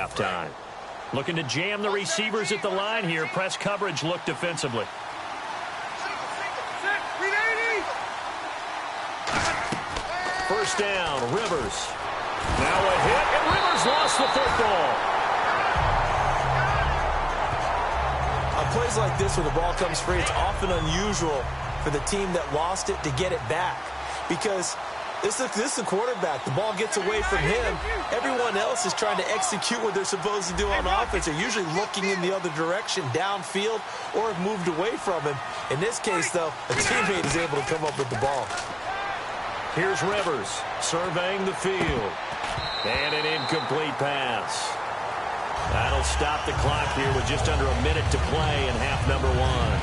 halftime. Looking to jam the receivers at the line here. Press coverage look defensively. First down, Rivers. Now a hit, and Rivers lost the football. On plays like this where the ball comes free, it's often unusual for the team that lost it to get it back. Because this is a quarterback. The ball gets away from him. Everyone else is trying to execute what they're supposed to do on offense. They're usually looking in the other direction, downfield, or have moved away from him. In this case, though, a teammate is able to come up with the ball. Here's Rivers surveying the field. And an incomplete pass. That'll stop the clock here with just under a minute to play in half number one.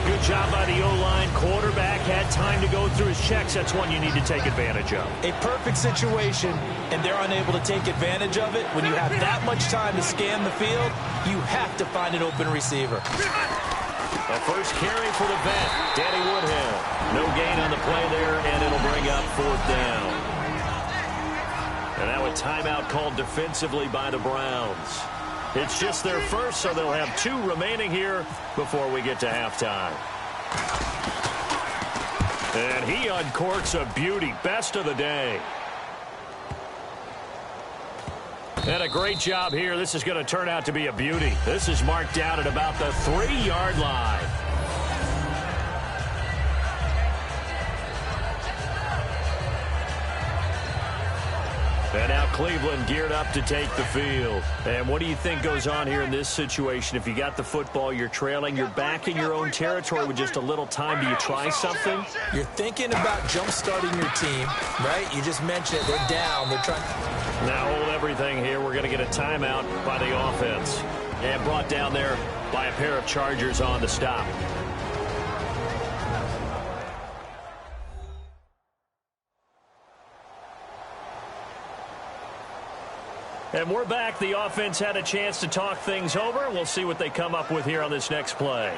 Good job by the O-line. Quarterback had time to go through his checks. That's one you need to take advantage of. A perfect situation, and they're unable to take advantage of it. When you have that much time to scan the field, you have to find an open receiver. The first carry for the vet, Danny Woodhill. No gain on the play there, and it'll bring up fourth down. And now a timeout called defensively by the Browns. It's just their first, so they'll have 2 remaining here before we get to halftime. And he uncorks a beauty. Best of the day. And a great job here. This is going to turn out to be a beauty. This is marked down at about the 3-yard line. And now Cleveland geared up to take the field. And what do you think goes on here in this situation? If you got the football, you're trailing, you're back in your own territory with just a little time. Do you try something? You're thinking about jump-starting your team, right? You just mentioned it. They're down. They're trying. Now hold everything here. We're going to get a timeout by the offense. And brought down there by a pair of Chargers on the stop. And we're back. The offense had a chance to talk things over. We'll see what they come up with here on this next play.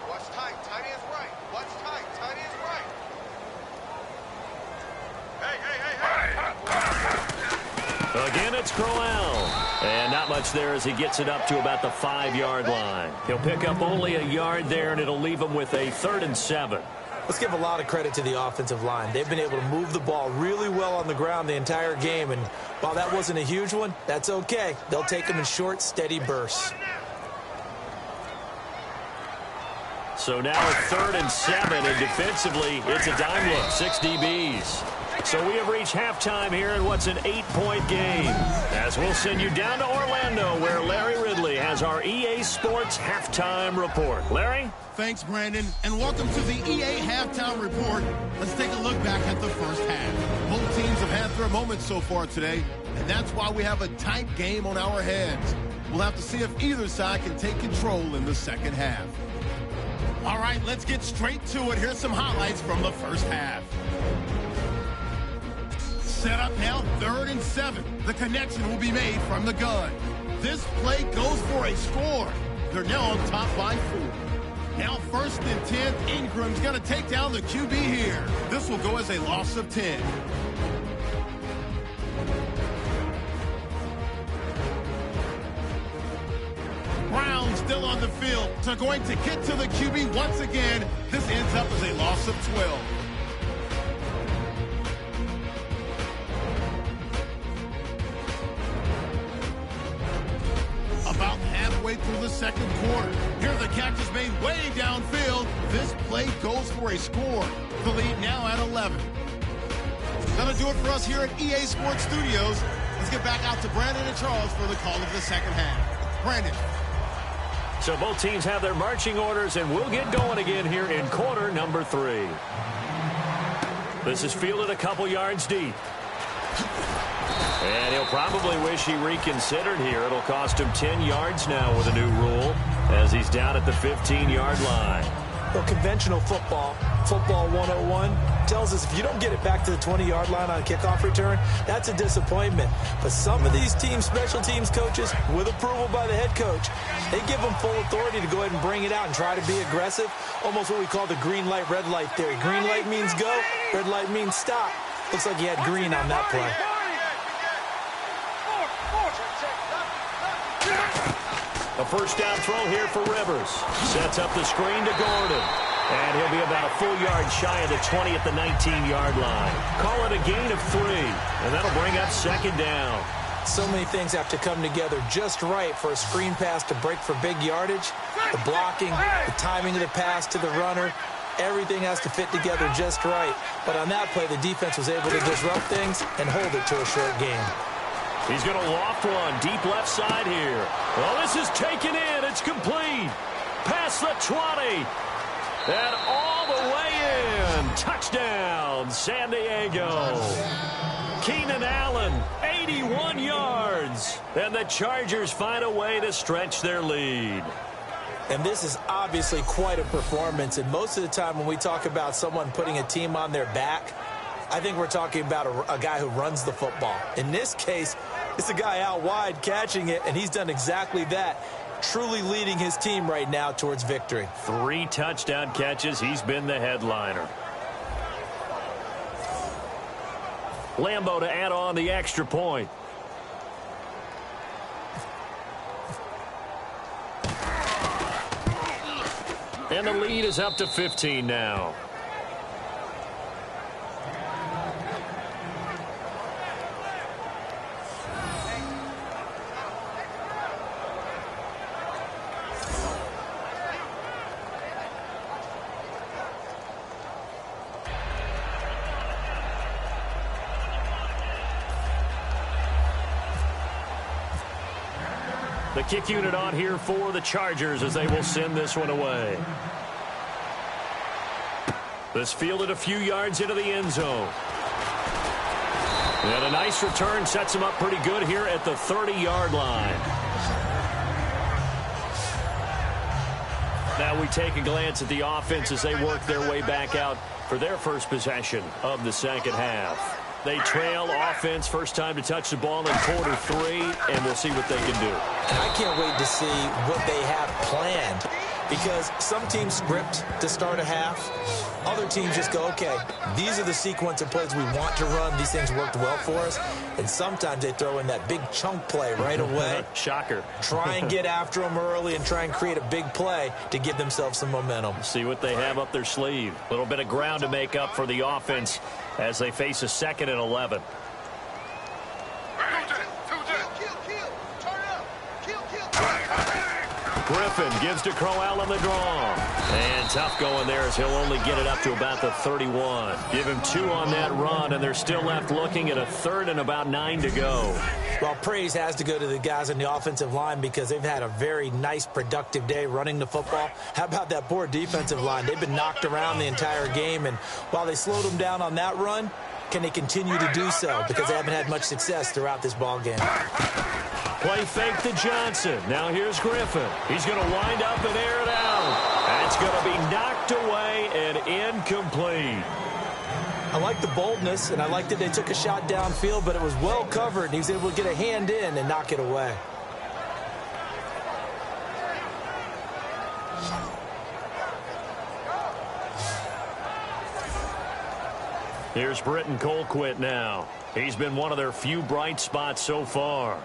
Watch tight. Tight is right. Watch tight. Tight is right. Hey. Again, it's Crowell. And not much there as he gets it up to about the 5-yard line. He'll pick up only a yard there, and it'll leave him with a 3rd and 7. Let's give a lot of credit to the offensive line. They've been able to move the ball really well on the ground the entire game. And while that wasn't a huge one, that's okay. They'll take them in short, steady bursts. So now a 3rd and 7, and defensively, it's a dime look, 6 DBs. So we have reached halftime here in what's an 8-point game. As we'll send you down to Orlando, where Larry Ridley has our EA Sports Halftime Report. Larry? Thanks, Brandon, and welcome to the EA Halftime Report. Let's take a look back at the first half. Both teams have had their moments so far today, and that's why we have a tight game on our hands. We'll have to see if either side can take control in the second half. All right, let's get straight to it. Here's some highlights from the first half. Set up now, 3rd and 7. The connection will be made from the gun. This play goes for a score. They're now on top by 4. Now 1st and 10. Ingram's going to take down the QB here. This will go as a loss of 10. Brown still on the field. So going to get to the QB once again. This ends up as a loss of 12. About halfway through the second quarter. Here the catch is made way downfield. This play goes for a score. The lead now at 11. That'll do it for us here at EA Sports Studios. Let's get back out to Brandon and Charles for the call of the second half. Brandon. So both teams have their marching orders, and we'll get going again here in quarter number 3. This is fielded a couple yards deep. And he'll probably wish he reconsidered here. It'll cost him 10 yards now with a new rule as he's down at the 15-yard line. Well, conventional football 101, tells us if you don't get it back to the 20-yard line on a kickoff return, that's a disappointment. But some of these teams, special teams coaches, with approval by the head coach, they give them full authority to go ahead and bring it out and try to be aggressive. Almost what we call the green light, red light theory. Green light means go, red light means stop. Looks like he had green on that play. A first down throw here for Rivers. Sets up the screen to Gordon. And he'll be about a full yard shy of the 20 at the 19-yard line. Call it a gain of 3, and that'll bring up second down. So many things have to come together just right for a screen pass to break for big yardage. The blocking, the timing of the pass to the runner, everything has to fit together just right. But on that play, the defense was able to disrupt things and hold it to a short game. He's going to loft one deep left side here. Well, this is taken in. It's complete. Past the 20. And all the way in. Touchdown, San Diego. Keenan Allen, 81 yards. And the Chargers find a way to stretch their lead. And this is obviously quite a performance. And most of the time when we talk about someone putting a team on their back, I think we're talking about a guy who runs the football. In this case, it's a guy out wide catching it, and he's done exactly that, truly leading his team right now towards victory. 3 touchdown catches. He's been the headliner. Lambeau to add on the extra point. And the lead is up to 15 now. The kick unit on here for the Chargers as they will send this one away. This fielded a few yards into the end zone. And a nice return sets him up pretty good here at the 30-yard line. Now we take a glance at the offense as they work their way back out for their first possession of the second half. They trail offense, first time to touch the ball in quarter 3, and we'll see what they can do. And I can't wait to see what they have planned, because some teams script to start a half. Other teams just go, okay, these are the sequence of plays we want to run. These things worked well for us. And sometimes they throw in that big chunk play right away. Shocker. Try and get after them early and try and create a big play to give themselves some momentum. See what they have up their sleeve. A little bit of ground to make up for the offense as they face a 2nd and 11. Griffin gives to Crowell on the draw. And tough going there as he'll only get it up to about the 31. Give him 2 on that run, and they're still left looking at a 3rd and about 9 to go. Well, praise has to go to the guys on the offensive line because they've had a very nice, productive day running the football. How about that poor defensive line? They've been knocked around the entire game, and while they slowed them down on that run, can they continue to do so? Because they haven't had much success throughout this ball game. Play fake to Johnson. Now here's Griffin. He's going to wind up and air it out. That's going to be knocked away and incomplete. I like the boldness, and I like that they took a shot downfield, but it was well covered. He was able to get a hand in and knock it away. Here's Britton Colquitt now. He's been one of their few bright spots so far.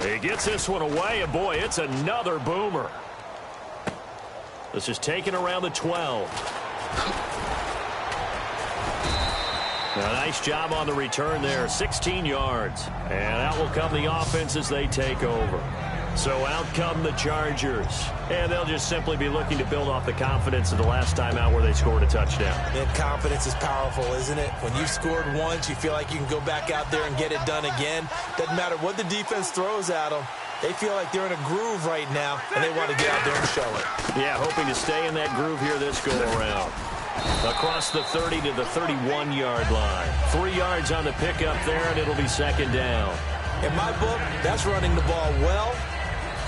He gets this one away, and boy, it's another boomer. This is taken around the 12. A nice job on the return there, 16 yards. And out will come the offense as they take over. So out come the Chargers. And they'll just simply be looking to build off the confidence of the last time out where they scored a touchdown. And confidence is powerful, isn't it? When you've scored once, you feel like you can go back out there and get it done again. Doesn't matter what the defense throws at them. They feel like they're in a groove right now, and they want to get out there and show it. Yeah, hoping to stay in that groove here this go-around. Across the 30 to the 31-yard line. 3 yards on the pickup there, and it'll be second down. In my book, that's running the ball well,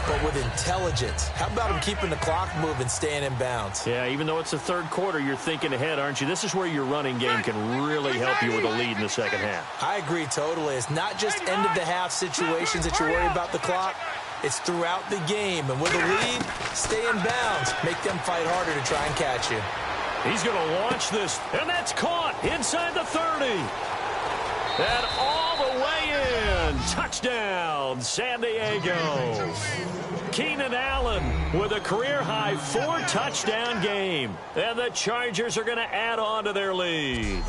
but with intelligence. How about him keeping the clock moving, staying in bounds? Yeah, even though it's the third quarter, you're thinking ahead, aren't you? This is where your running game can really help you with a lead in the second half. I agree totally. It's not just end-of-the-half situations that you worry about the clock. It's throughout the game. And with a lead, stay in bounds. Make them fight harder to try and catch you. He's going to launch this, and that's caught inside the 30. And all the way in. Touchdown, San Diego. Keenan Allen with a career-high 4-touchdown game. And the Chargers are going to add on to their lead.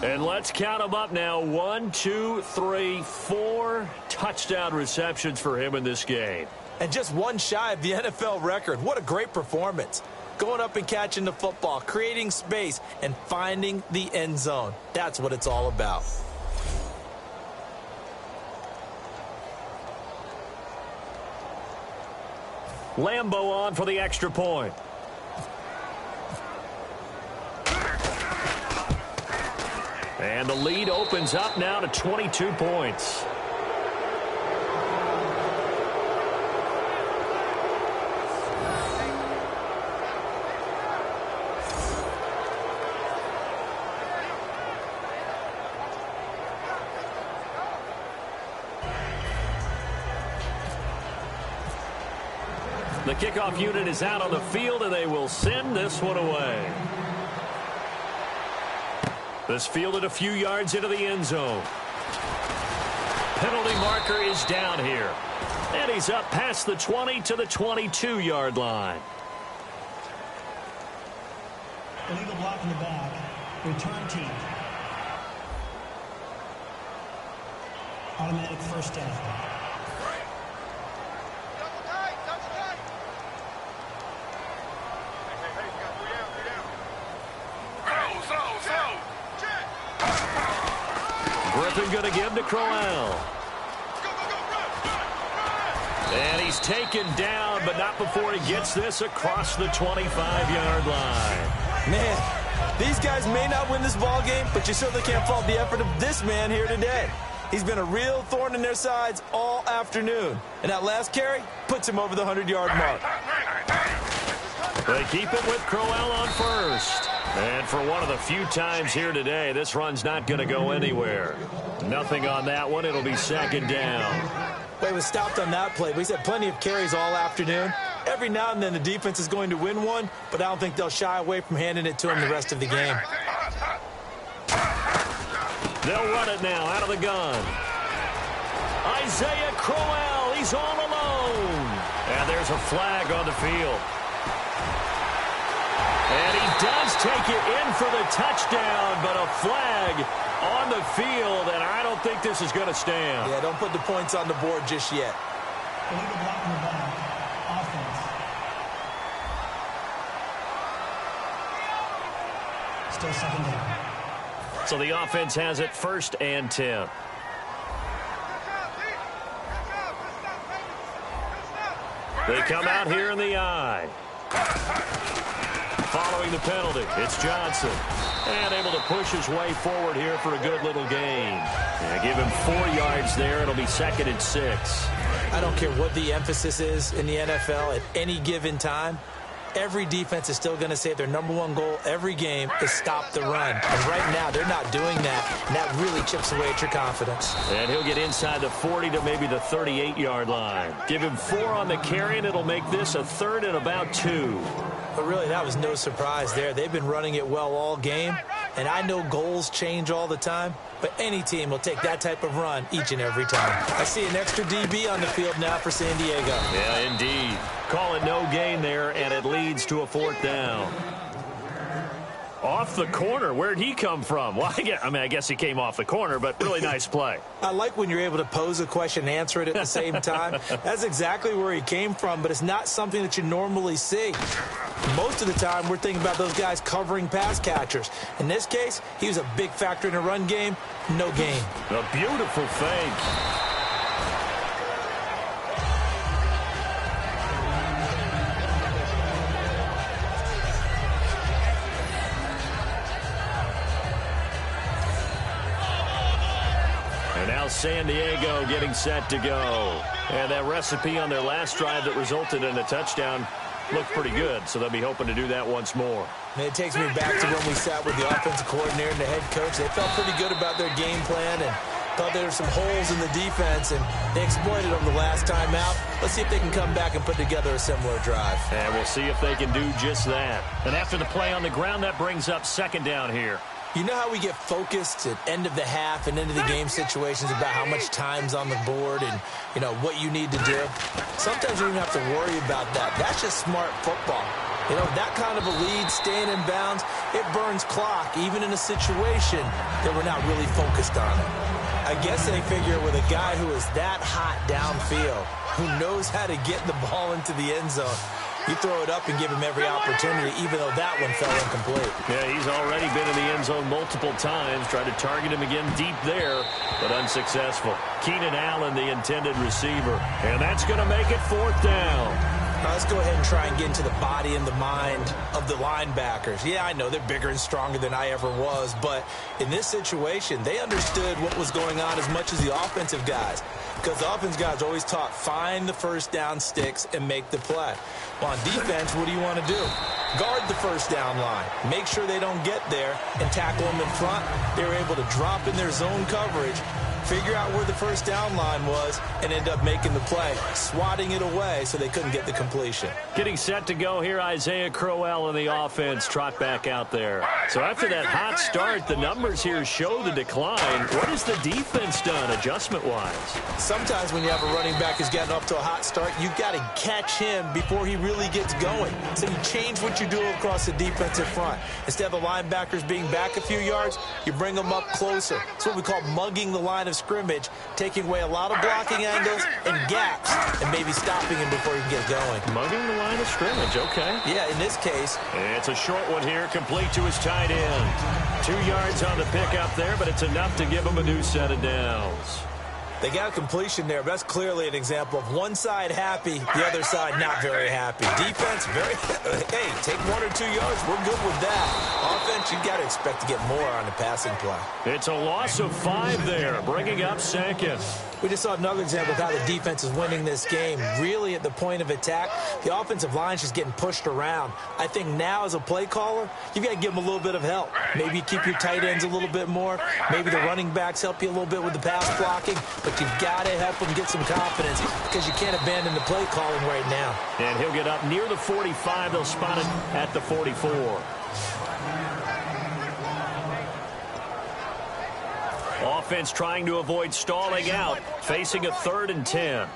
And let's count them up now. 1, 2, 3, 4 touchdown receptions for him in this game. And just one shy of the NFL record. What a great performance. Going up and catching the football, creating space, and finding the end zone. That's what it's all about. Lambo on for the extra point. And the lead opens up now to 22 points. The kickoff unit is out on the field, and they will send this one away. This fielded a few yards into the end zone. Penalty marker is down here. And he's up past the 20 to the 22-yard line. Illegal block in the back. Return team. Automatic first down. Griffin going to give to Crowell. And he's taken down, but not before he gets this across the 25-yard line. Man, these guys may not win this ball game, but you certainly can't fault the effort of this man here today. He's been a real thorn in their sides all afternoon. And that last carry puts him over the 100-yard mark. They keep it with Crowell on first. And for one of the few times here today, this run's not going to go anywhere. Nothing on that one. It'll be second down. Well, he was stopped on that play, but he's had plenty of carries all afternoon. Every now and then the defense is going to win one, but I don't think they'll shy away from handing it to him the rest of the game. They'll run it now out of the gun. Isaiah Crowell, he's all alone. And there's a flag on the field. And he does take it in for the touchdown, but a flag on the field, and I don't think this is going to stand. Yeah, don't put the points on the board just yet. Illegal block in the back. Offense. Still second down. So the offense has it 1st and 10. They come out here in the I. Following the penalty, it's Johnson. And able to push his way forward here for a good little gain. Yeah, give him 4 yards there. It'll be 2nd and 6. I don't care what the emphasis is in the NFL at any given time. Every defense is still going to say their #1 goal every game is stop the run. And right now, they're not doing that, and that really chips away at your confidence. And he'll get inside the 40 to maybe the 38-yard line. Give him 4 on the carry, and it'll make this a 3rd and about 2. But really, that was no surprise there. They've been running it well all game, and I know goals change all the time, but any team will take that type of run each and every time. I see an extra DB on the field now for San Diego. Yeah, indeed. Call it no gain there, and it leads to a 4th down. Off the corner. Where'd he come from? Well, I guess he came off the corner, but really nice play. I like when you're able to pose a question and answer it at the same time. That's exactly where he came from, but it's not something that you normally see. Most of the time, we're thinking about those guys covering pass catchers. In this case, he was a big factor in the run game. No gain. A beautiful fake. San Diego getting set to go. And that recipe on their last drive that resulted in a touchdown looked pretty good, so they'll be hoping to do that once more. And it takes me back to when we sat with the offensive coordinator and the head coach. They felt pretty good about their game plan, and Thought there were some holes in the defense, and they exploited them the last time out. Let's see if they can come back and put together a similar drive. And we'll see if they can do just that. And after the play on the ground, that brings up second down here. You know how we get focused at end of the half and into the game situations about how much time's on the board and, you know, what you need to do? Sometimes you don't have to worry about that. That's just smart football. You know, that kind of a lead, staying in bounds, it burns clock, even in a situation that we're not really focused on it. I guess they figure with a guy who is that hot downfield, who knows how to get the ball into the end zone, you throw it up and give him every opportunity, even though that one fell incomplete. Yeah, he's already been in the end zone multiple times, tried to target him again deep there, but unsuccessful. Keenan Allen, the intended receiver, and that's going to make it fourth down. Now let's go ahead and try and get into the body and the mind of the linebackers. Yeah, I know they're bigger and stronger than I ever was, but in this situation, they understood what was going on as much as the offensive guys, because the offensive guys always taught find the first down sticks and make the play. Well, on defense, what do you want to do? Guard the first down line. Make sure they don't get there and tackle them in front. They were able to drop in their zone coverage, figure out where the first down line was, and end up making the play, swatting it away so they couldn't get the completion. Getting set to go here, Isaiah Crowell and the offense trot back out there. So after that hot start, the numbers here show the decline. What has the defense done adjustment-wise? Sometimes when you have a running back who's gotten up to a hot start, you've got to catch him before he really gets going. So you change what you do across the defensive front. Instead of the linebackers being back a few yards, you bring them up closer. It's what we call mugging the line of scrimmage, taking away a lot of blocking angles and gaps, and maybe stopping him before he can get going. Mugging the line of scrimmage, okay. Yeah, in this case. It's a short one here, complete to his tight end. 2 yards on the pickup there, but it's enough to give him a new set of downs. They got a completion there, but that's clearly an example of one side happy, the other side not very happy. Defense, hey, take 1 or 2 yards, we're good with that. Offense, you got to expect to get more on the passing play. It's a loss of 5 there, bringing up second. We just saw another example of how the defense is winning this game. Really at the point of attack, the offensive line is just getting pushed around. I think now as a play caller, you've got to give them a little bit of help. Maybe you keep your tight ends a little bit more. Maybe the running backs help you a little bit with the pass blocking. But you've got to help them get some confidence because you can't abandon the play calling right now. And he'll get up near the 45. They'll spot it at the 44. Offense trying to avoid stalling out, facing a 3rd and 10.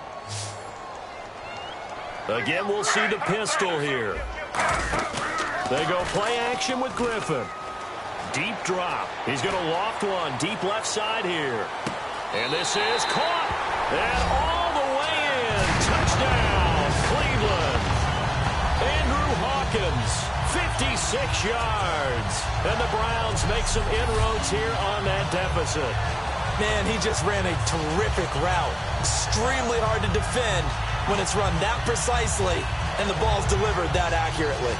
Again, we'll see the pistol here. They go play action with Griffin. Deep drop. He's going to loft one deep left side here. And this is caught. And all the way in. Touchdown, Cleveland. Andrew Hawkins, 56 yards. And the Browns make some inroads here on that deficit. Man, he just ran a terrific route. Extremely hard to defend when it's run that precisely and the ball's delivered that accurately.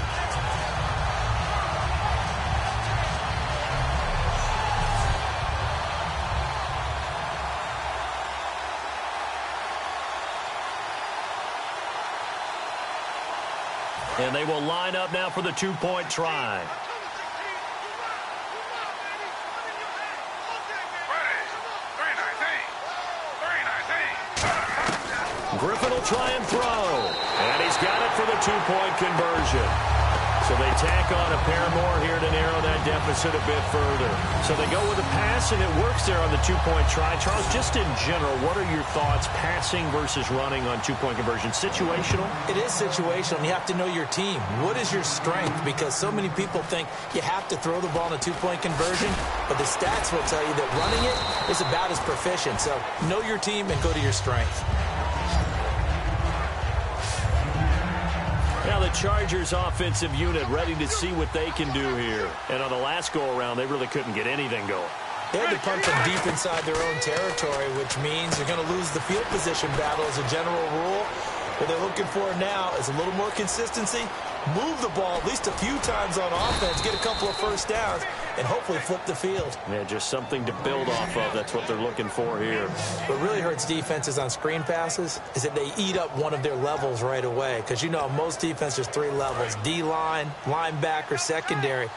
And they will line up now for the 2-point try. Griffin will try and throw. And he's got it for the 2-point conversion. So they tack on a pair more here to narrow that deficit a bit further. So they go with a pass, and it works there on the 2-point try. Charles, just in general, what are your thoughts passing versus running on 2-point conversion? Situational? It is situational. You have to know your team. What is your strength? Because so many people think you have to throw the ball in a 2-point conversion, but the stats will tell you that running it is about as proficient. So know your team and go to your strength. Now the Chargers offensive unit ready to see what they can do here. And on the last go-around, they really couldn't get anything going. They had to punt from deep inside their own territory, which means they're going to lose the field position battle as a general rule. What they're looking for now is a little more consistency, move the ball at least a few times on offense, get a couple of first downs, and hopefully flip the field. Yeah, just something to build off of. That's what they're looking for here. What really hurts defenses on screen passes is that they eat up one of their levels right away. Because, you know, most defenses, 3 levels, D-line, linebacker, secondary.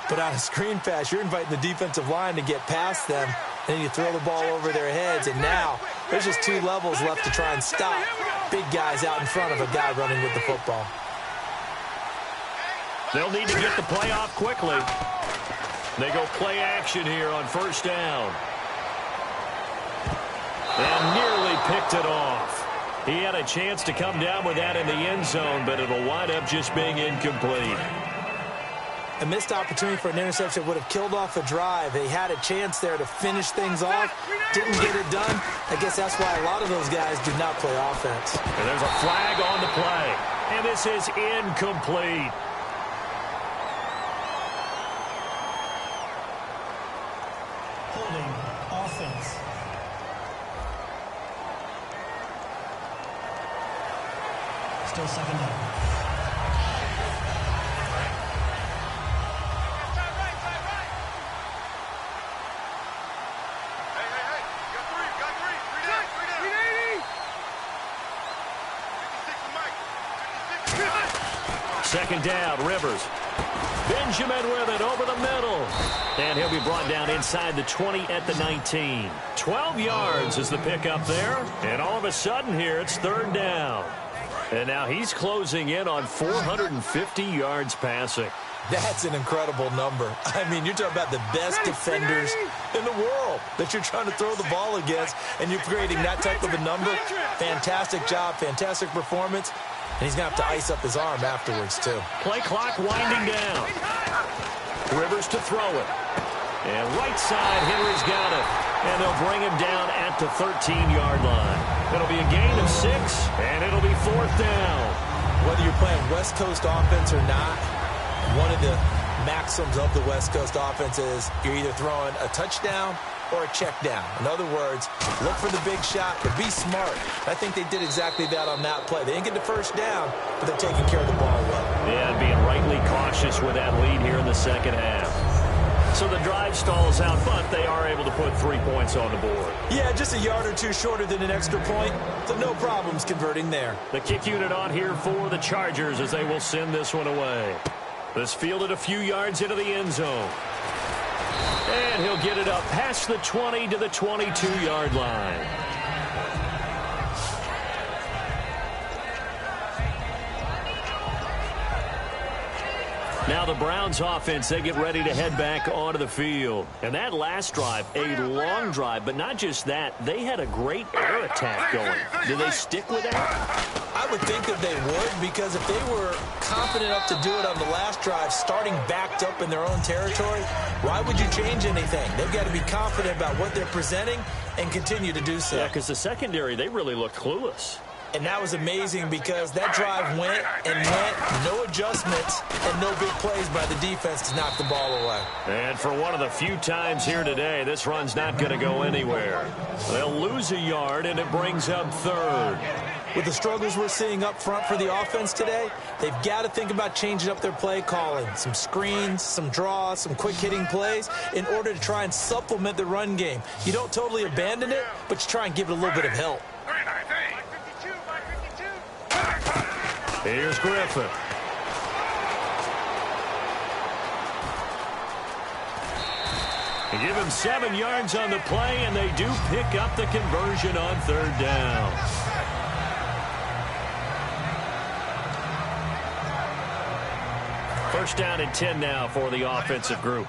But on a screen pass, you're inviting the defensive line to get past them, and you throw the ball over their heads, and now there's just 2 levels left to try and stop big guys out in front of a guy running with the football. They'll need to get the play off quickly. They go play action here on first down. And nearly picked it off. He had a chance to come down with that in the end zone, but it'll wind up just being incomplete. A missed opportunity for an interception would have killed off a drive. They had a chance there to finish things off. Didn't get it done. I guess that's why a lot of those guys do not play offense. And there's a flag on the play. And this is incomplete. Holding offense. Still second down. Second down, Rivers. Benjamin with it over the middle. And he'll be brought down inside the 20 at the 19. 12 yards is the pickup there. And all of a sudden here, it's third down. And now he's closing in on 450 yards passing. That's an incredible number. I mean, you're talking about the best defenders in the world that you're trying to throw the ball against, and you're creating that type of a number. Fantastic job, fantastic performance. And he's going to have to ice up his arm afterwards, too. Play clock winding down. Rivers to throw it. And right side, Henry's got it. And they'll bring him down at the 13-yard line. It'll be a gain of 6, and it'll be fourth down. Whether you're playing West Coast offense or not, one of the maxims of the West Coast offense is you're either throwing a touchdown or a check down. In other words, look for the big shot, but be smart. I think they did exactly that on that play. They didn't get the first down, but they're taking care of the ball well. Yeah, and being rightly cautious with that lead here in the second half. So the drive stalls out, but they are able to put 3 points on the board. Yeah, just a yard or two shorter than an extra point, so no problems converting there. The kick unit on here for the Chargers as they will send this one away. This fielded a few yards into the end zone. And he'll get it up past the 20 to the 22-yard line. Now the Browns offense, they get ready to head back onto the field. And that last drive, a long drive, but not just that. They had a great air attack going. Do they stick with that? I would think that they would, because if they were confident enough to do it on the last drive, starting backed up in their own territory, why would you change anything? They've got to be confident about what they're presenting and continue to do so. Yeah, because the secondary, they really looked clueless. And that was amazing because that drive went and went, no adjustments, and no big plays by the defense to knock the ball away. And for one of the few times here today, this run's not going to go anywhere. They'll lose a yard, and it brings up third. With the struggles we're seeing up front for the offense today, they've got to think about changing up their play calling. Some screens, some draws, some quick-hitting plays in order to try and supplement the run game. You don't totally abandon it, but you try and give it a little bit of help. Here's Griffin. They give him 7 yards on the play, and they do pick up the conversion on third down. First down and 10 now for the offensive group.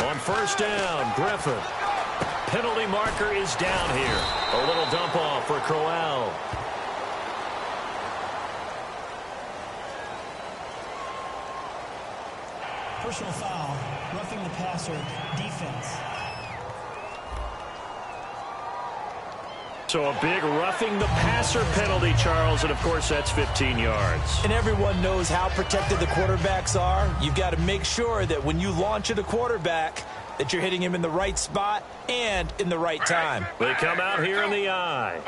On first down, Griffin. Penalty marker is down here. A little dump off for Crowell. Personal foul, roughing the passer, defense. So a big roughing the passer penalty, Charles, and of course that's 15 yards. And everyone knows how protected the quarterbacks are. You've got to make sure that when you launch at a quarterback, that you're hitting him in the right spot and in the right time. They come out here in the eye.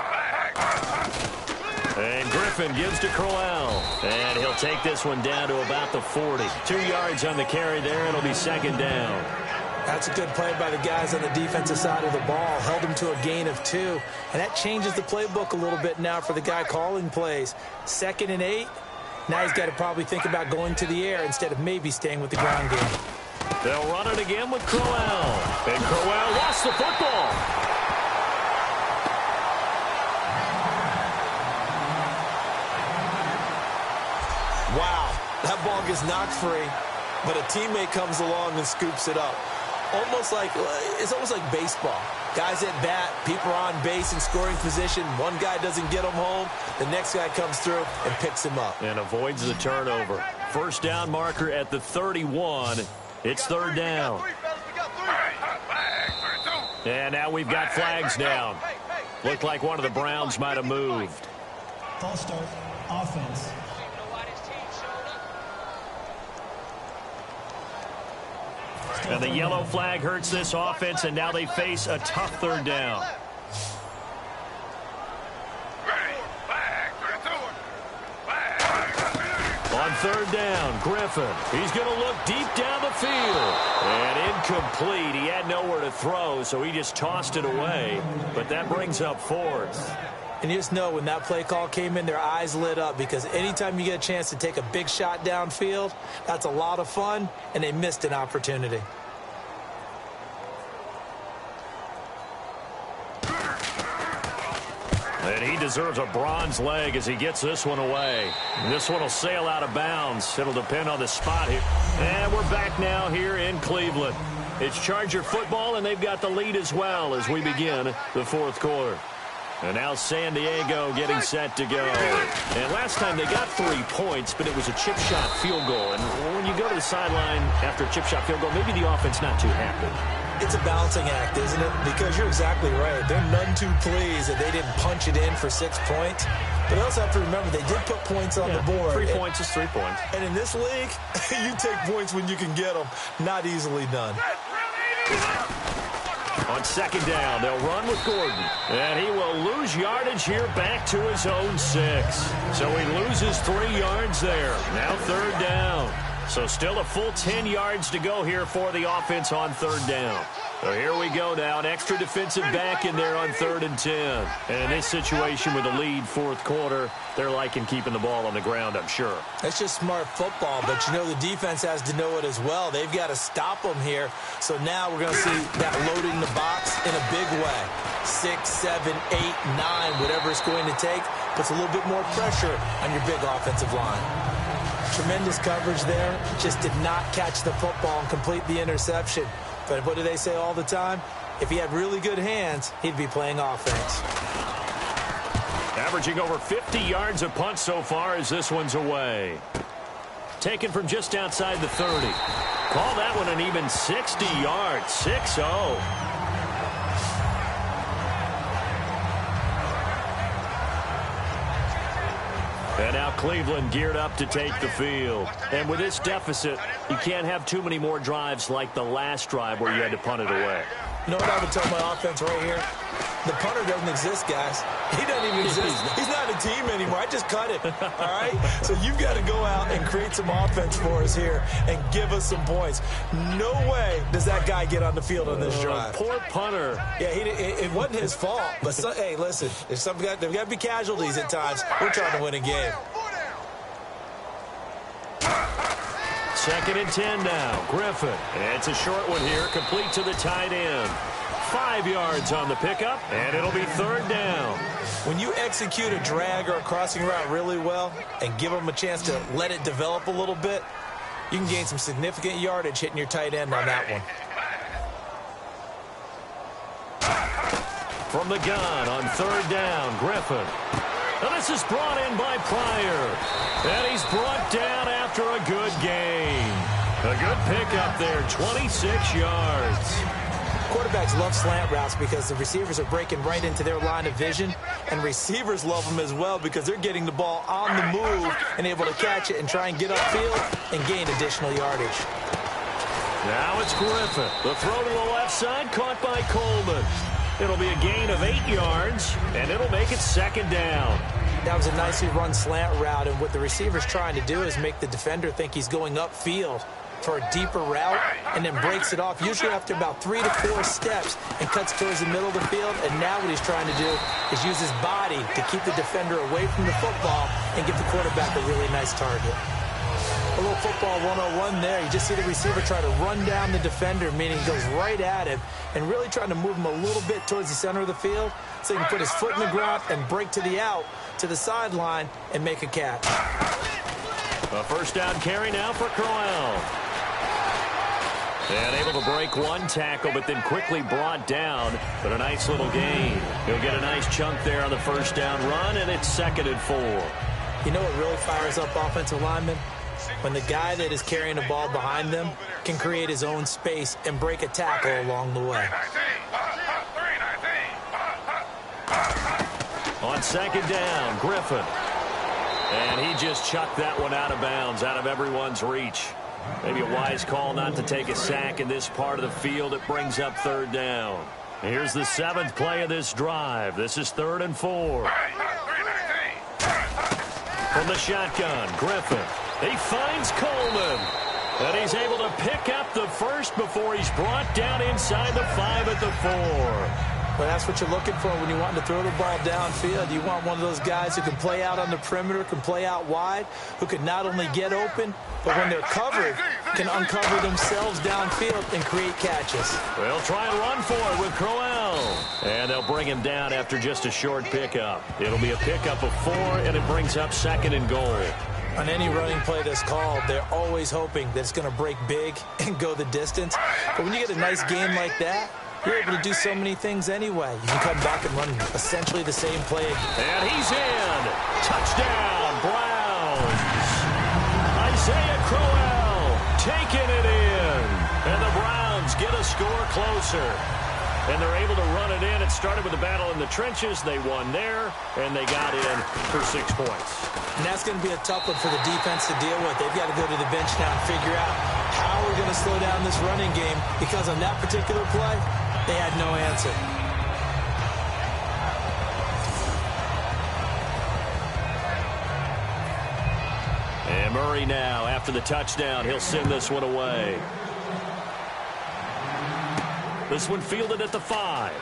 And Griffin gives to Crowell. And he'll take this one down to about the 40. 2 yards on the carry there. It'll be second down. That's a good play by the guys on the defensive side of the ball. Held him to a gain of 2. And that changes the playbook a little bit now for the guy calling plays. 2nd and 8. Now he's got to probably think about going to the air instead of maybe staying with the ground game. They'll run it again with Crowell. And Crowell lost the football. Wow, that ball gets knocked free, but a teammate comes along and scoops it up. It's almost like baseball. Guys at bat, people are on base in scoring position. One guy doesn't get him home. The next guy comes through and picks him up. And avoids the turnover. First down marker at the 31. It's third down. And now we've got flags down. Looked like one of the Browns might have moved. False start, offense. And the yellow flag hurts this offense, and now they face a tough third down. On third down, Griffin. He's going to look deep down the field. And incomplete. He had nowhere to throw, so he just tossed it away. But that brings up fourth. And you just know when that play call came in, their eyes lit up, because anytime you get a chance to take a big shot downfield, that's a lot of fun, and they missed an opportunity. And he deserves a bronze leg as he gets this one away. And this one will sail out of bounds. It'll depend on the spot here. And we're back now here in Cleveland. It's Charger football, and they've got the lead as well as we begin the fourth quarter. And now San Diego getting set to go. And last time they got 3 points, but it was a chip shot field goal. And when you go to the sideline after a chip shot field goal, maybe the offense not too happy. It's a balancing act, isn't it? Because you're exactly right. They're none too pleased that they didn't punch it in for 6 points. But they also have to remember they did put points on the board. 3 points is 3 points. And in this league, you take points when you can get them. Not easily done. On second down, they'll run with Gordon. And he will lose yardage here back to his own 6. So he loses 3 yards there. Now third down. So still a full 10 yards to go here for the offense on third down. So here we go now. An extra defensive back in there on 3rd and 10. And in this situation with the lead fourth quarter, they're liking keeping the ball on the ground, I'm sure. That's just smart football, but you know the defense has to know it as well. They've got to stop them here. So now we're going to see that loading the box in a big way. 6, 7, 8, 9, whatever it's going to take, puts a little bit more pressure on your big offensive line. Tremendous coverage there. Just did not catch the football and complete the interception. But what do they say all the time? If he had really good hands, he'd be playing offense. Averaging over 50 yards a punt so far as this one's away. Taken from just outside the 30. Call that one an even 60 yards. 6-0. And now Cleveland geared up to take the field. And with this deficit, you can't have too many more drives like the last drive where you had to punt it away. You know what I would tell my offense right here? The punter doesn't exist, guys. He doesn't even exist. He's not a team anymore. I just cut him, all right? So you've got to go out and create some offense for us here and give us some points. No way does that guy get on the field on this drive. Poor punter. Yeah, it wasn't his fault. But, hey, listen, there's got to be casualties at times. We're trying to win a game. 2nd and 10 now. Griffin. And it's a short one here, complete to the tight end. 5 yards on the pickup, and it'll be 3rd down. When you execute a drag or a crossing route really well and give them a chance to let it develop a little bit, you can gain some significant yardage hitting your tight end on that one. From the gun on 3rd down, Griffin. And this is brought in by Pryor. And he's brought down after a good gain. A good pickup there, 26 yards. Quarterbacks love slant routes because the receivers are breaking right into their line of vision, and receivers love them as well because they're getting the ball on the move and able to catch it and try and get upfield and gain additional yardage. Now it's Griffin. The throw to the left side, caught by Coleman. It'll be a gain of 8 yards, and it'll make it 2nd down. That was a nicely run slant route, and what the receiver's trying to do is make the defender think he's going upfield. for a deeper route and then breaks it off, usually after about 3 to 4 steps, and cuts towards the middle of the field. And now what he's trying to do is use his body to keep the defender away from the football and give the quarterback a really nice target. A little football 101 there. You just see the receiver try to run down the defender, meaning he goes right at him, and really trying to move him a little bit towards the center of the field so he can put his foot in the ground and break to the out, to the sideline, and make a catch. A first down carry now for Crowell. And able to break one tackle, but then quickly brought down. But a nice little gain. He'll get a nice chunk there on the first down run, and it's 2nd and 4. You know what really fires up offensive linemen? When the guy that is carrying the ball behind them can create his own space and break a tackle along the way. On 2nd down, Griffin. And he just chucked that one out of bounds, out of everyone's reach. Maybe a wise call not to take a sack in this part of the field. It brings up 3rd down. Here's the 7th play of this drive. This is 3rd and 4. From the shotgun, Griffin. He finds Coleman. And he's able to pick up the first before he's brought down inside the 5 at the 4. Well, that's what you're looking for when you want to throw the ball downfield. You want one of those guys who can play out on the perimeter, can play out wide, who can not only get open, but when they're covered, can uncover themselves downfield and create catches. They'll try and run for it with Crowell. And they'll bring him down after just a short pickup. It'll be a pickup of 4, and it brings up 2nd and goal. On any running play that's called, they're always hoping that it's going to break big and go the distance. But when you get a nice game like that, you're able to do so many things anyway. You can come back and run essentially the same play again. And he's in. Touchdown, Browns. Isaiah Crowell taking it in. And the Browns get a score closer. And they're able to run it in. It started with a battle in the trenches. They won there, and they got in for 6 points. And that's going to be a tough one for the defense to deal with. They've got to go to the bench now and figure out how we're going to slow down this running game, because on that particular play, they had no answer. And Murray now, after the touchdown, he'll send this one away. This one fielded at the 5.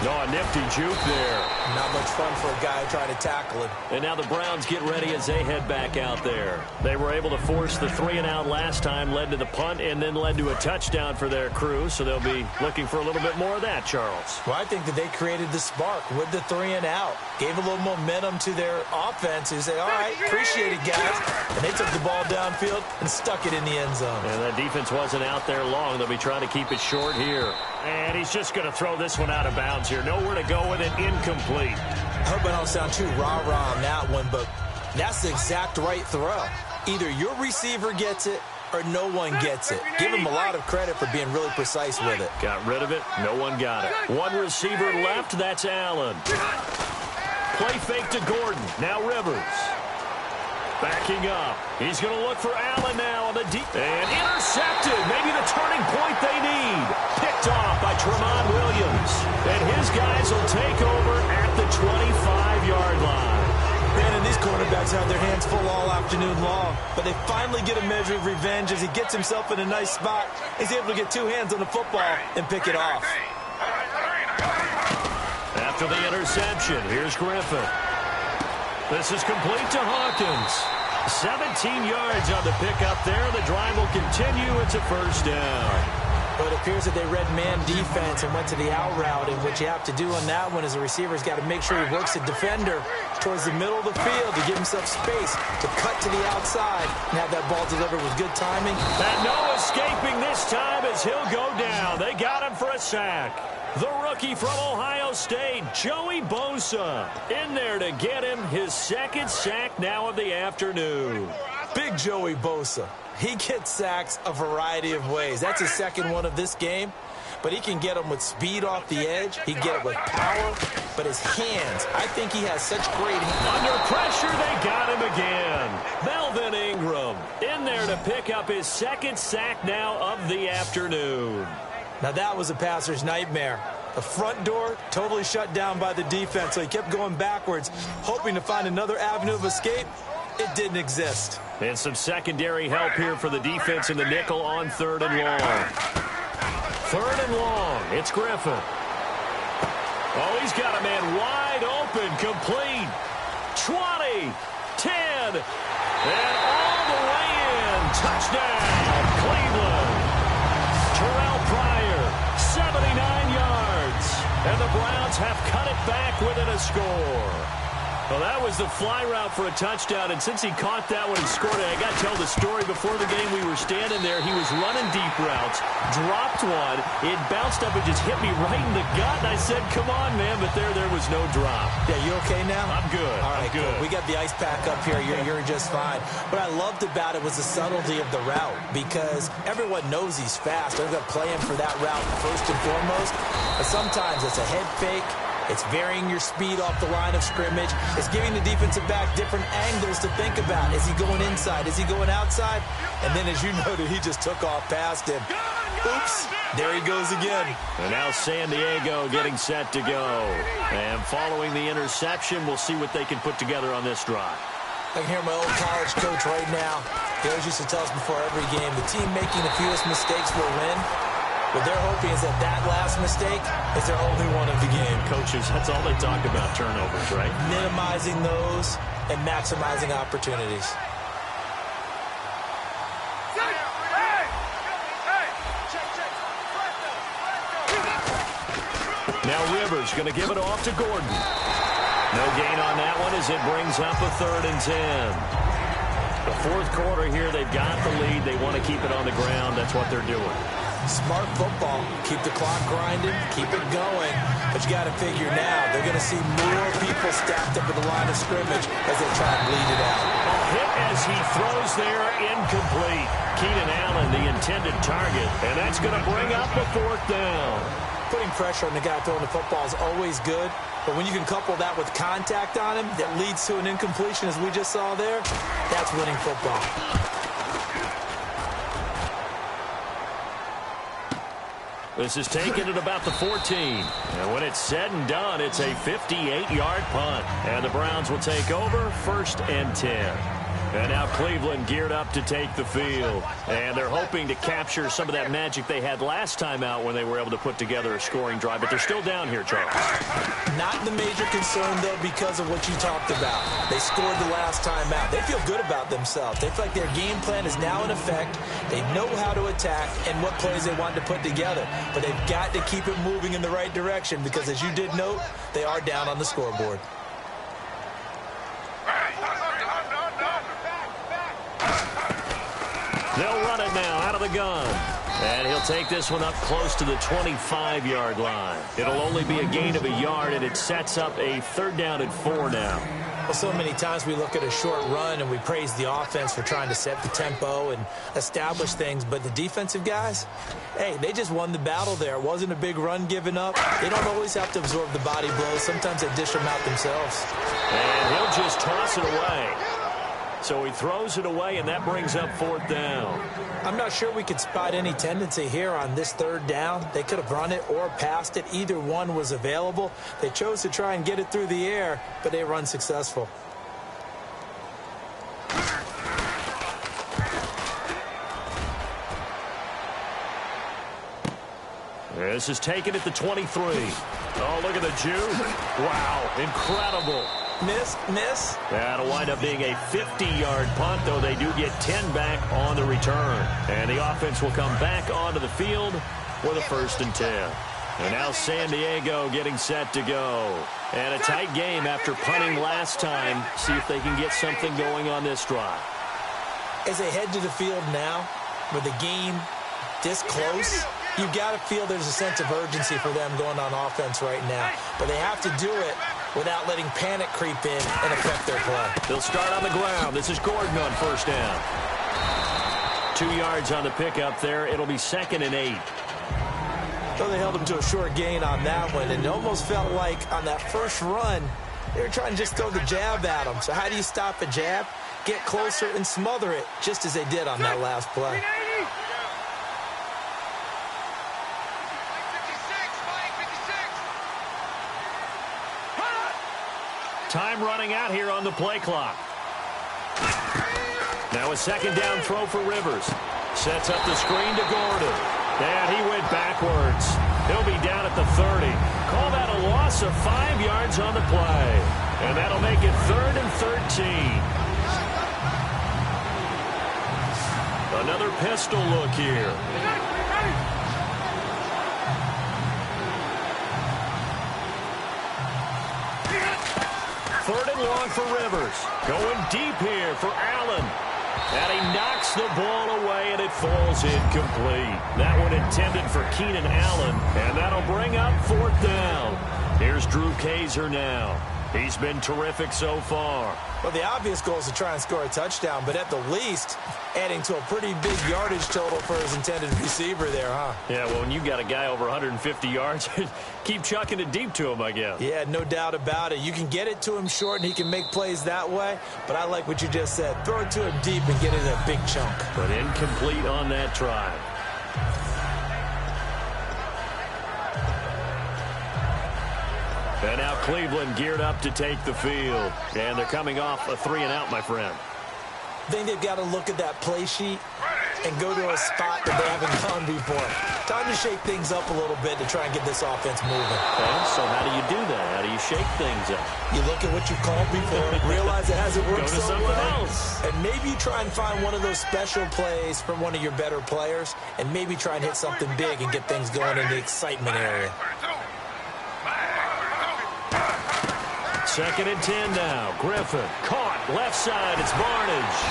No, a nifty juke there. Not much fun for a guy trying to tackle him. And now the Browns get ready as they head back out there. They were able to force the 3-and-out last time, led to the punt, and then led to a touchdown for their crew. So they'll be looking for a little bit more of that, Charles. Well, I think that they created the spark with the 3-and-out. Gave a little momentum to their offense, who said, all right, appreciate it, guys. And they took the ball downfield and stuck it in the end zone. And that defense wasn't out there long. They'll be trying to keep it short here. And he's just going to throw this one out of bounds here. Nowhere to go with it. Incomplete. I hope I don't sound too rah-rah on that one, but that's the exact right throw. Either your receiver gets it or no one gets it. Give him a lot of credit for being really precise with it. Got rid of it. No one got it. One receiver left. That's Allen. Play fake to Gordon. Now Rivers. Backing up. He's going to look for Allen now on the deep. And intercepted. Maybe the turning point they need. Picked off by Tremont Williams. And his guys will take over at the 25-yard line. Man, and these quarterbacks have their hands full all afternoon long. But they finally get a measure of revenge as he gets himself in a nice spot. He's able to get 2 hands on the football and pick it off. After the interception, here's Griffin. This is complete to Hawkins. 17 yards on the pickup there. The drive will continue. It's a first down. Well, it appears that they read man defense and went to the out route, and what you have to do on that one is the receiver's got to make sure he works the defender towards the middle of the field to give himself space to cut to the outside and have that ball delivered with good timing. And no escaping this time as he'll go down. They got him for a sack. The rookie from Ohio State, Joey Bosa, in there to get him his 2nd sack now of the afternoon. Big Joey Bosa. He gets sacks a variety of ways. That's his 2nd one of this game. But he can get them with speed off the edge. He can get it with power. But his hands, I think he has such great hands. Under pressure, they got him again. Melvin Ingram in there to pick up his 2nd sack now of the afternoon. Now that was a passer's nightmare. The front door totally shut down by the defense, so he kept going backwards, hoping to find another avenue of escape. It didn't exist. And some secondary help here for the defense in the nickel on 3rd and long. 3rd and long. It's Griffin. Oh, he's got a man wide open, complete. 20, 10, and all the way in. Touchdown, Cleveland. Terrell Pryor, 79 yards. And the Browns have cut it back within a score. Well, that was the fly route for a touchdown, and since he caught that one and scored it, I got to tell the story. Before the game, we were standing there. He was running deep routes, dropped one. It bounced up and just hit me right in the gut, and I said, come on, man, but there was no drop. Yeah, you okay now? I'm good. All right, I'm good. We got the ice pack up here. You're just fine. What I loved about it was the subtlety of the route, because everyone knows he's fast. They're going to play him for that route first and foremost, but sometimes it's a head fake. It's varying your speed off the line of scrimmage. It's giving the defensive back different angles to think about. Is he going inside? Is he going outside? And then, as you noted, he just took off past him. Oops. There he goes again. And now San Diego getting set to go. And following the interception, we'll see what they can put together on this drive. I can hear my old college coach right now. He always used to tell us before every game, the team making the fewest mistakes will win. What they're hoping is that that last mistake is their only one of the game. Coaches, that's all they talk about, turnovers, right? Minimizing those and maximizing opportunities. Now Rivers going to give it off to Gordon. No gain on that one as it brings up a 3rd and 10. The 4th quarter here, they've got the lead. They want to keep it on the ground. That's what they're doing. Smart football. Keep the clock grinding. Keep it going. But you got to figure now, they're going to see more people stacked up at the line of scrimmage as they try and bleed it out. A hit as he throws there, incomplete. Keenan Allen, the intended target, and that's going to bring up a 4th down. Putting pressure on the guy throwing the football is always good, but when you can couple that with contact on him that leads to an incompletion, as we just saw there, that's winning football. This is taken at about the 14. And when it's said and done, it's a 58-yard punt. And the Browns will take over 1st and 10. And now Cleveland geared up to take the field. And they're hoping to capture some of that magic they had last time out when they were able to put together a scoring drive. But they're still down here, Charles. Not the major concern, though, because of what you talked about. They scored the last time out. They feel good about themselves. They feel like their game plan is now in effect. They know how to attack and what plays they want to put together. But they've got to keep it moving in the right direction because, as you did note, they are down on the scoreboard. They'll run it now out of the gun. And he'll take this one up close to the 25-yard line. It'll only be a gain of a yard, and it sets up a 3rd down and 4 now. Well, so many times we look at a short run and we praise the offense for trying to set the tempo and establish things. But the defensive guys, hey, they just won the battle there. It wasn't a big run given up. They don't always have to absorb the body blows. Sometimes they dish them out themselves. And he'll just toss it away. So he throws it away, and that brings up 4th down. I'm not sure we could spot any tendency here on this 3rd down. They could have run it or passed it. Either one was available. They chose to try and get it through the air, but they were unsuccessful. This is taken at the 23. Oh, look at the Jew. Wow, incredible. Miss. That'll wind up being a 50-yard punt, though they do get 10 back on the return. And the offense will come back onto the field with a 1st and 10. And now San Diego getting set to go. And a tight game after punting last time. See if they can get something going on this drive. As they head to the field now, with the game this close, you've got to feel there's a sense of urgency for them going on offense right now. But they have to do it without letting panic creep in and affect their play. They'll start on the ground. This is Gordon on 1st down. 2 yards on the pickup there. It'll be 2nd and 8. So they held him to a short gain on that one, and it almost felt like on that first run, they were trying to just throw the jab at him. So how do you stop a jab? Get closer and smother it, just as they did on that last play. Time running out here on the play clock. Now a second down throw for Rivers. Sets up the screen to Gordon. And he went backwards. He'll be down at the 30. Call that a loss of 5 yards on the play. And that'll make it 3rd and 13. Another pistol look here. Third and long for Rivers. Going deep here for Allen. And he knocks the ball away, and it falls incomplete. That one intended for Keenan Allen, and that'll bring up 4th down. Here's Drew Kaiser now. He's been terrific so far. Well, the obvious goal is to try and score a touchdown, but at the least, adding to a pretty big yardage total for his intended receiver there, huh? Yeah, well, when you got a guy over 150 yards, keep chucking it deep to him, I guess. Yeah, no doubt about it. You can get it to him short, and he can make plays that way, but I like what you just said. Throw it to him deep and get it a big chunk. But incomplete on that try. And now Cleveland geared up to take the field. And they're coming off a 3-and-out, my friend. I think they've got to look at that play sheet and go to a spot that they haven't gone before. Time to shake things up a little bit to try and get this offense moving. Okay, so how do you do that? How do you shake things up? You look at what you've called before, realize it hasn't worked Go to so something well, else. and maybe try and find one of those special plays from one of your better players, and maybe try and hit something big and get things going in the excitement area. 2nd and 10 now. Griffin caught left side. It's Barnage.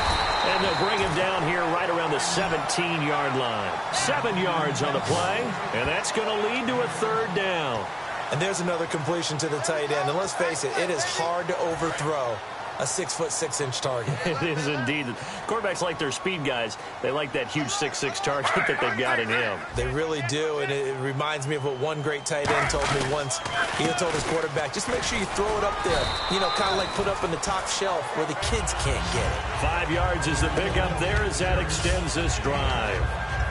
And they'll bring him down here right around the 17-yard line. 7 yards on the play. And that's going to lead to a 3rd down. And there's another completion to the tight end. And let's face it, it is hard to overthrow a 6'6" target. It is indeed. Quarterbacks like their speed guys. They like that huge 6'6" target that they've got in him. They really do, and it reminds me of what one great tight end told me once. He told his quarterback, just make sure you throw it up there. You know, kind of like put up on the top shelf where the kids can't get it. 5 yards is the pickup there as that extends this drive.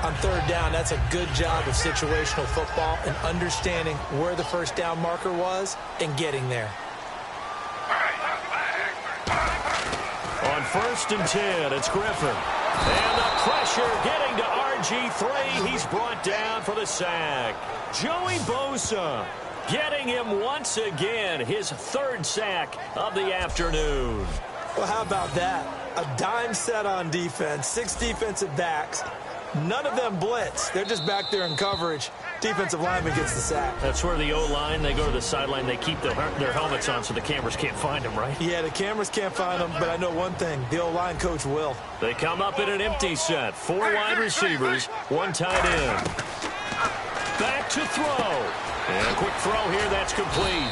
On 3rd down, that's a good job of situational football and understanding where the first down marker was and getting there. On 1st and 10, it's Griffin. And the pressure getting to RG3. He's brought down for the sack. Joey Bosa getting him once again, his 3rd sack of the afternoon. Well, how about that? A dime set on defense, 6 defensive backs. None of them blitz. They're just back there in coverage. Defensive lineman gets the sack. That's where the O-line, they go to the sideline, they keep their helmets on so the cameras can't find them, right? Yeah, the cameras can't find them, but I know one thing. The O-line coach will. They come up in an empty set. 4 wide receivers, 1 tight end. Back to throw. And a quick throw here, that's complete.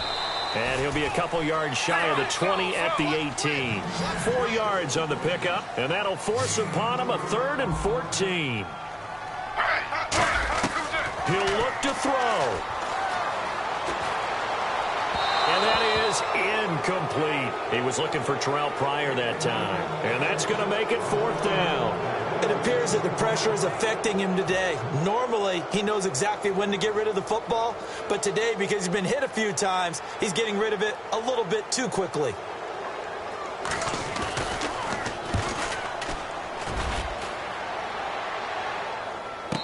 And he'll be a couple yards shy of the 20 at the 18. 4 yards on the pickup, and that'll force upon him a 3rd and 14. He'll look to throw. And that is incomplete. He was looking for Terrell Pryor that time. And that's going to make it 4th down. It appears that the pressure is affecting him today. Normally, he knows exactly when to get rid of the football. But today, because he's been hit a few times, he's getting rid of it a little bit too quickly.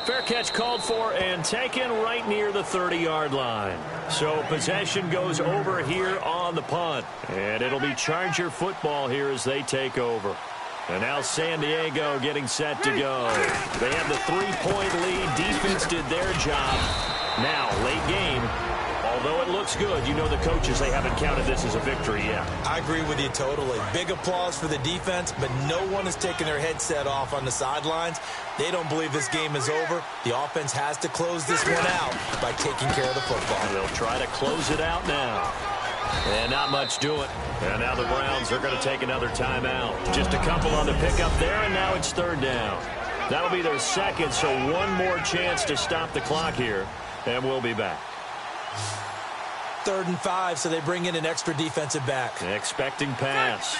Fair catch called for and taken right near the 30-yard line. So possession goes over here on the punt. And it'll be Charger football here as they take over. And now San Diego getting set to go. They have the 3-point lead. Defense did their job. Now, late game. Although it looks good, you know the coaches, they haven't counted this as a victory yet. I agree with you totally. Big applause for the defense, but no one is taking their headset off on the sidelines. They don't believe this game is over. The offense has to close this one out by taking care of the football. They'll try to close it out now. And not much doing. And now the Browns are going to take another timeout. Just a couple on the pickup there, and now it's 3rd down. That'll be their 2nd, so one more chance to stop the clock here, and we'll be back. 3rd and 5, so they bring in an extra defensive back. Expecting pass.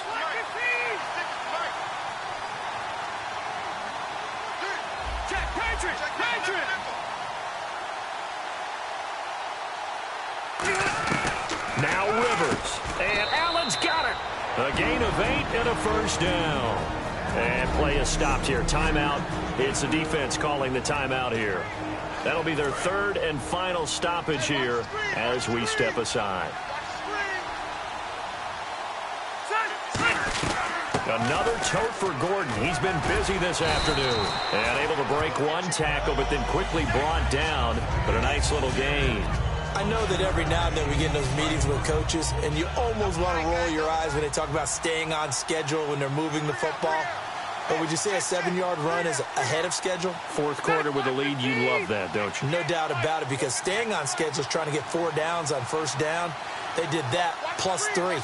Now Rivers. And Allen's got it. A gain of 8 and a 1st down. And play is stopped here. Timeout. It's the defense calling the timeout here. That'll be their third and final stoppage here as we step aside. Another tote for Gordon. He's been busy this afternoon. And able to break one tackle, but then quickly brought down. But a nice little gain. I know that every now and then we get in those meetings with coaches, and you almost want to roll your eyes when they talk about staying on schedule when they're moving the football. But would you say a 7-yard run is ahead of schedule? Fourth quarter with a lead, you love that, don't you? No doubt about it, because staying on schedule is trying to get 4 downs on first down. They did that plus 3.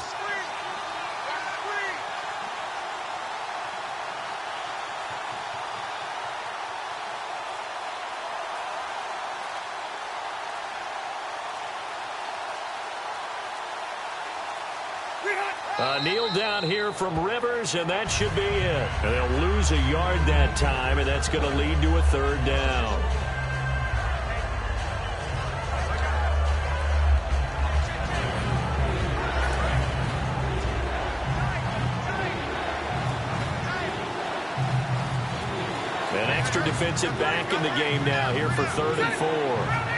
A kneel down here from Rivers, and that should be it. And they'll lose a yard that time, and that's going to lead to a third down. An extra defensive back in the game now here for 3rd and 4.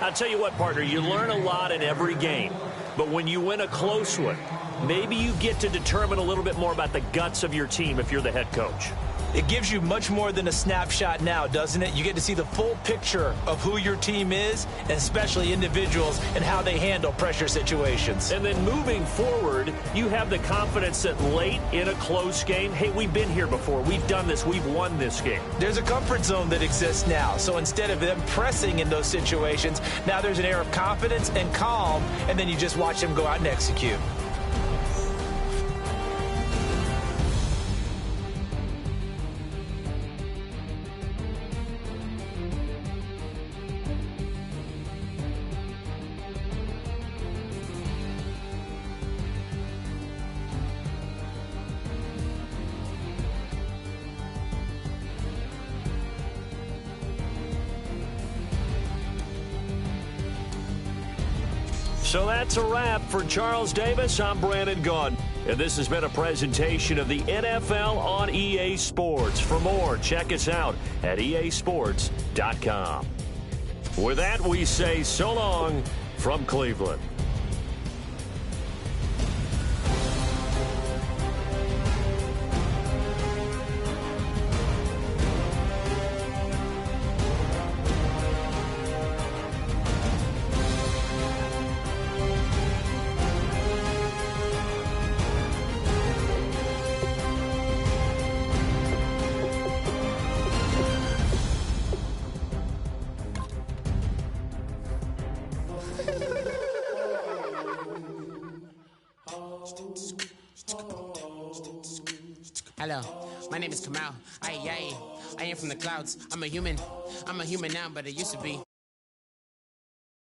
I'll tell you what, partner, you learn a lot in every game. But when you win a close one, maybe you get to determine a little bit more about the guts of your team if you're the head coach. It gives you much more than a snapshot now, doesn't it? You get to see the full picture of who your team is, and especially individuals, and how they handle pressure situations. And then moving forward, you have the confidence that late in a close game, hey, we've been here before. We've done this. We've won this game. There's a comfort zone that exists now. So instead of them pressing in those situations, now there's an air of confidence and calm, and then you just watch them go out and execute. So that's a wrap for Charles Davis. I'm Brandon Gaudin. And this has been a presentation of the NFL on EA Sports. For more, check us out at easports.com. With that, we say so long from Cleveland. Hello, my name is Kamal. I am from the clouds. I'm a human now, but I used to be